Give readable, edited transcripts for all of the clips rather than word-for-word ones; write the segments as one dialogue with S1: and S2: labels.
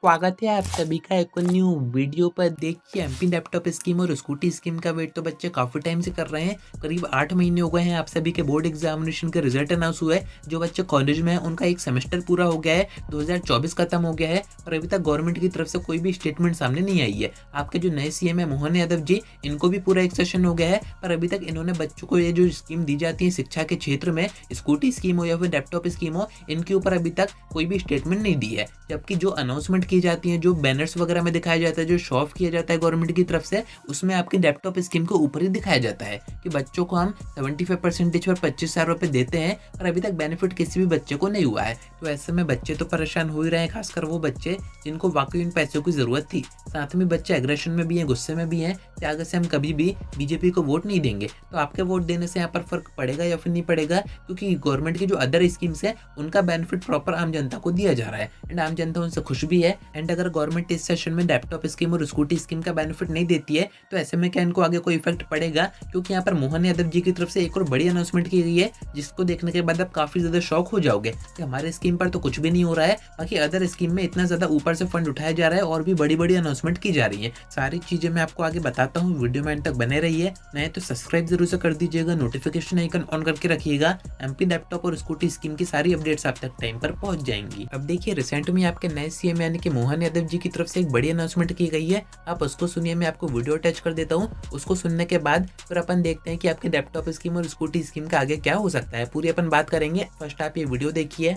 S1: स्वागत है आप सभी का एक न्यू वीडियो पर। देखिए एमपी लैपटॉप स्कीम और स्कूटी स्कीम का वेट तो बच्चे काफ़ी टाइम से कर रहे हैं। करीब 8 महीने हो गए हैं। आप सभी के बोर्ड एग्जामिनेशन का रिजल्ट अनाउंस हुआ है। जो बच्चे कॉलेज में हैं उनका एक सेमेस्टर पूरा हो गया है, 2024 खत्म हो गया है और अभी तक गवर्नमेंट की तरफ से कोई भी स्टेटमेंट सामने नहीं आई है। आपके जो नए सीएम है मोहन यादव जी, इनको भी पूरा एक सेशन हो गया है, पर अभी तक इन्होंने बच्चों को ये जो स्कीम दी जाती है शिक्षा के क्षेत्र में, स्कूटी स्कीम हो या फिर लैपटॉप स्कीम हो, इनके ऊपर अभी तक कोई भी स्टेटमेंट नहीं दी है। जबकि जो अनाउंसमेंट की जाती है, जो बैनर्स वगैरह में दिखाया जाता है, जो शो ऑफ किया जाता है गवर्नमेंट की तरफ से, उसमें आपकी लैपटॉप स्कीम के ऊपर ही दिखाया जाता है कि बच्चों को हम 75% पर 25,000 रुपए देते हैं, पर अभी तक बेनिफिट किसी भी बच्चे को नहीं हुआ है। तो ऐसे में बच्चे तो परेशान हो ही रहे हैं, खासकर वो बच्चे जिनको वाकई इन पैसों की जरूरत थी। साथ में बच्चे एग्रेशन में भी हैं, गुस्से में भी हैं कि आगे से हम कभी भी बीजेपी को वोट नहीं देंगे। तो आपके वोट देने से यहाँ पर फर्क पड़ेगा या फिर नहीं पड़ेगा, क्योंकि गवर्नमेंट की जो अदर स्कीम्स है उनका बेनिफिट प्रॉपर आम जनता को दिया जा रहा है एंड आम जनता उनसे खुश भी है। एंड अगर गवर्नमेंट इस सेशन में लैपटॉप स्कीम और स्कूटी स्कीम का बेनिफिट नहीं देती है तो ऐसे में क्या इनको आगे कोई इफेक्ट पड़ेगा? क्योंकि यहाँ पर मोहन यादव जी की तरफ से एक और बड़ी अनाउंसमेंट की गई है, जिसको देखने के बाद आप काफी ज्यादा शॉक हो जाओगे कि हमारे स्कीम पर तो कुछ भी नहीं हो रहा है, बाकी अदर स्कीम में इतना ज्यादा ऊपर से फंड उठाया जा रहा है और भी बड़ी बड़ी अनाउंसमेंट की जा रही है। सारी चीजें मैं आपको आगे बताता हूँ, वीडियो में एंड तक बने रहिए। नए तो सब्सक्राइब जरूर से कर दीजिएगा, नोटिफिकेशन आइकन ऑन करके रखिएगा। एमपी लैपटॉप और स्कूटी स्कीम की सारी अपडेट्स आप तक टाइम पर पहुंच जाएंगी। अब देखिए रिसेंट में आपके नए सीएम यानी कि मोहन यादव जी की तरफ से एक बड़ी अनाउंसमेंट की गई है, आप उसको सुनिए। मैं आपको वीडियो अटैच कर देता हूँ, उसको सुनने के बाद फिर अपन देखते हैं कि आपके लैपटॉप स्कीम और स्कूटी स्कीम का आगे क्या हो सकता है, पूरी अपन बात करेंगे। फर्स्ट आप ये वीडियो देखिए।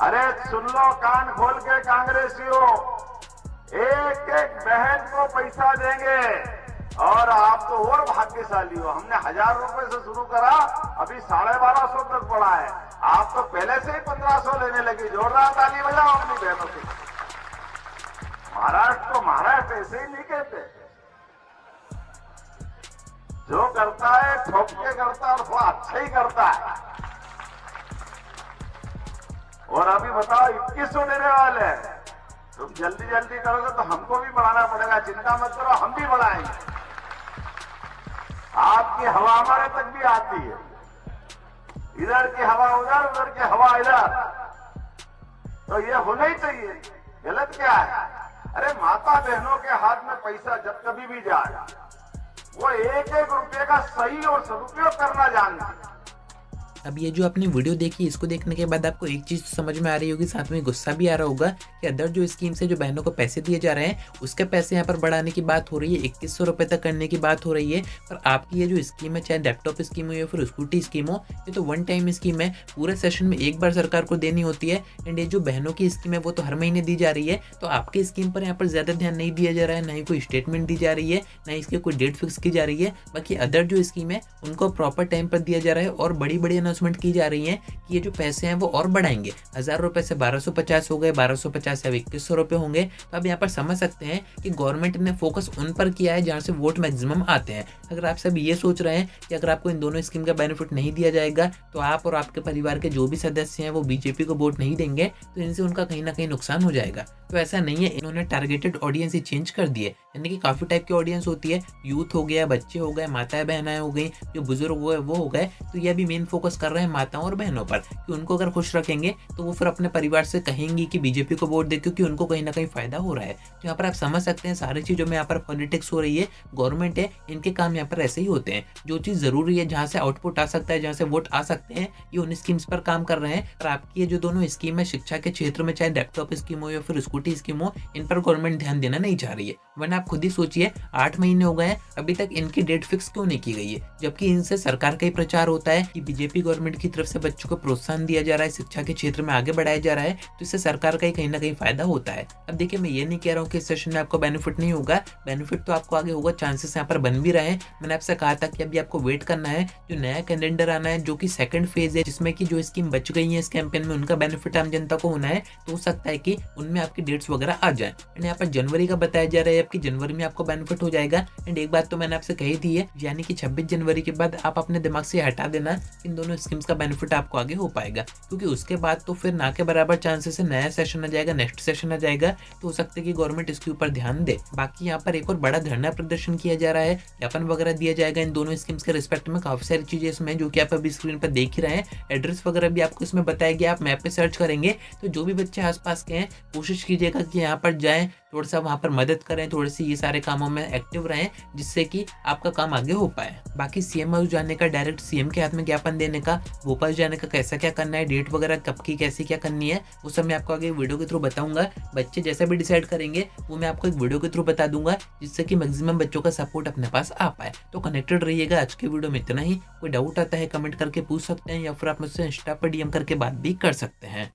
S2: अरे सुन लो कान खोल के कांग्रेसियों, एक एक बहन को पैसा देंगे और आप तो और भाग्यशाली हो। हमने 1,000 रुपए से शुरू करा, अभी 1250 तक बढ़ा है। आप तो पहले से ही 1500 लेने लगे। जोरदार ताली बजाओ अपनी बहनों की। महाराष्ट्र को महाराष्ट्र ऐसे ही नहीं कहते। जो करता है ठोक के करता है और थोड़ा अच्छा ही करता है। और अभी बताओ 2100 देने वाले हैं। तुम जल्दी जल्दी करोगे तो हमको भी बढ़ाना पड़ेगा। चिंता मत करो, हम भी बढ़ाएंगे। आपकी हवा हमारे तक भी आती है, इधर की हवा उधर, उधर की हवा इधर, तो ये होना ही चाहिए। गलत क्या है? अरे माता बहनों के हाथ में पैसा जब कभी भी जाए, वो एक एक रुपये का सही और सदुपयोग करना जानते हैं।
S1: अब ये जो आपने वीडियो देखी, इसको देखने के बाद आपको एक चीज समझ में आ रही होगी, साथ में गुस्सा भी आ रहा होगा कि अदर जो स्कीम से जो बहनों को पैसे दिए जा रहे हैं उसके पैसे यहाँ पर बढ़ाने की बात हो रही है, 2100 रुपए तक करने की बात हो रही है। पर आपकी ये जो स्कीम है, चाहे लैपटॉप स्कीम हो या फिर स्कूटी स्कीम हो, ये तो वन टाइम स्कीम है, पूरे सेशन में एक बार सरकार को देनी होती है। एंड ये जो बहनों की स्कीम है वो तो हर महीने दी जा रही है। तो आपकी स्कीम पर यहाँ पर ज्यादा ध्यान नहीं दिया जा रहा है, ना ही कोई स्टेटमेंट दी जा रही है, ना इसकी कोई डेट फिक्स की जा रही है। बाकी अदर जो स्कीम है उनको प्रॉपर टाइम पर दिया जा रहा है और बड़ी बड़ी अनाउंसमेंट की जा रही है कि ये जो पैसे हैं वो और बढ़ाएंगे। 1,000 रुपए से 1250 हो गए, 1250 से अब 2100 रुपए होंगे। तो आप यहाँ पर समझ सकते हैं कि गवर्नमेंट ने फोकस उन पर किया है जहाँ से वोट मैक्सिमम आते हैं। अगर आप सब ये सोच रहे हैं कि अगर आपको इन दोनों स्कीम का बेनिफिट नहीं दिया जाएगा तो आप और आपके परिवार के जो भी सदस्य हैं वो बीजेपी को वोट नहीं देंगे, तो इनसे उनका कहीं ना कहीं नुकसान हो जाएगा। तो ऐसा नहीं है, इन्होंने टारगेटेड ऑडियंस ही चेंज कर दिए। यानी कि काफी टाइप की ऑडियंस होती है, यूथ हो गया, बच्चे हो गए, माताएं बहनाएं हो गई, जो बुजुर्ग हुए वो हो गए। तो ये अभी मेन फोकस कर रहे हैं माताओं और बहनों पर कि उनको अगर खुश रखेंगे तो वो फिर अपने परिवार से कहेंगी कि बीजेपी को वोट दे, क्योंकि उनको कहीं ना कहीं फायदा हो रहा है। तो यहाँ पर आप समझ सकते हैं सारी चीजों में यहाँ पर पॉलिटिक्स हो रही है। गवर्नमेंट है, इनके काम यहाँ पर ऐसे ही होते हैं। जो चीज जरूरी है, जहाँ से आउटपुट आ सकता है, जहाँ से वोट आ सकते हैं, ये उन स्कीम्स पर काम कर रहे हैं। और आपकी ये जो दोनों स्कीम है शिक्षा के क्षेत्र में, चाहे लैपटॉप स्कीम हो या फिर स्कूटी स्कीम हो, इन पर गवर्नमेंट ध्यान देना नहीं चाह रही है। वरना आप खुद ही सोचिए, 8 महीने हो गए हैं, अभी तक इनकी डेट फिक्स क्यों नहीं की गई है? जबकि इनसे सरकार का ही प्रचार होता है कि बीजेपी गवर्नमेंट की तरफ से बच्चों को प्रोत्साहन दिया जा रहा है, शिक्षा के क्षेत्र में आगे बढ़ाया जा रहा है, तो इससे सरकार का ही कहीं ना कहीं फायदा होता है। अब देखिए, मैं ये नहीं कह रहा हूँ कि इस सेशन में आपको बेनिफिट नहीं होगा, बेनिफिट तो आपको आगे होगा, चांसेस यहाँ पर बन भी रहे हैं। मैंने आपसे कहा था कि अभी आपको वेट करना है, जो नया कैलेंडर आना है, जो कि सेकंड फेज है, जिसमें कि जो स्कीम बच गई है इस कैंपेन में, उनका बेनिफिट आम जनता को होना है। तो हो सकता है कि उनमें आपकी डेट्स वगैरह आ जाए। एंड यहाँ पर जनवरी का बताया जा रहा है, आपकी जनवरी में आपको बेनिफिट हो जाएगा। एंड एक बात तो मैंने आपसे कही थी है, यानी कि 26 जनवरी के बाद आप अपने दिमाग से हटा देना, इन दोनों स्कीम्स का बेनिफिट आपको आगे हो पाएगा, क्योंकि उसके बाद तो फिर ना के बराबर चांसेस है नया सेशन आ जाएगा, नेक्स्ट सेशन आ जाएगा। तो हो सकता है कि गवर्नमेंट इसके ऊपर ध्यान दे। बाकी यहाँ पर एक और बड़ा धरना प्रदर्शन किया जा रहा है, ज्ञापन वगैरह दिया जाएगा इन दोनों स्कीम्स के रिस्पेक्ट में। काफी सारी चीजें इसमें जो कि आप अभी स्क्रीन पर देख ही रहे हैं, एड्रेस वगैरह भी आपको इसमें बताया गया। आप मैप पे सर्च करेंगे तो जो भी बच्चे आसपास के हैं, कोशिश कीजिए कीजिएगा कि यहाँ पर जाएँ, थोड़ा सा वहाँ पर मदद करें, थोड़ी सी ये सारे कामों में एक्टिव रहें, जिससे कि आपका काम आगे हो पाए। बाकी सीएम हाउस जाने का, डायरेक्ट सीएम के हाथ में ज्ञापन देने का, भोपाल जाने का कैसा क्या करना है, डेट वगैरह कब की कैसी क्या करनी है, वो सब मैं आपको आगे वीडियो के थ्रू बताऊंगा। बच्चे जैसा भी डिसाइड करेंगे वो मैं आपको एक वीडियो के थ्रू बता दूंगा, जिससे कि मैक्सिमम बच्चों का सपोर्ट अपने पास आ पाए। तो कनेक्टेड रहिएगा। आज के वीडियो में इतना ही। कोई डाउट आता है कमेंट करके पूछ सकते हैं, या फिर आप मुझसे इंस्टा पर डीएम करके बात भी कर सकते हैं।